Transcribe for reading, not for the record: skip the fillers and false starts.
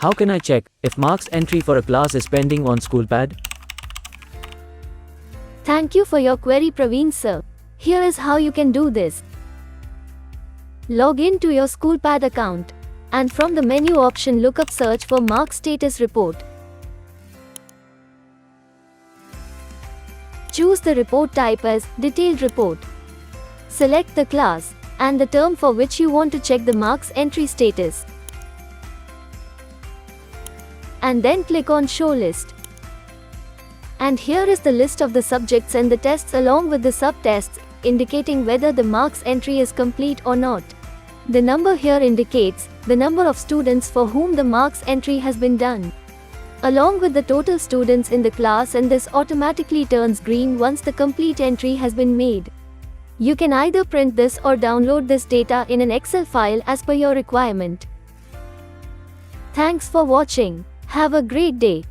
How can I check if marks entry for a class is pending on SchoolPad? Thank you for your query, Praveen sir. Here is how you can do this. Log in to your SchoolPad account, and from the menu option look up search for mark status report. Choose the report type as detailed report. Select the class and the term for which you want to check the marks entry status. And then click on show list. And here is the list of the subjects and the tests along with the subtests, indicating whether the marks entry is complete or not. The number here indicates the number of students for whom the marks entry has been done, along with the total students in the class, and this automatically turns green once the complete entry has been made. You can either print this or download this data in an Excel file as per your requirement. Thanks for watching. Have a great day.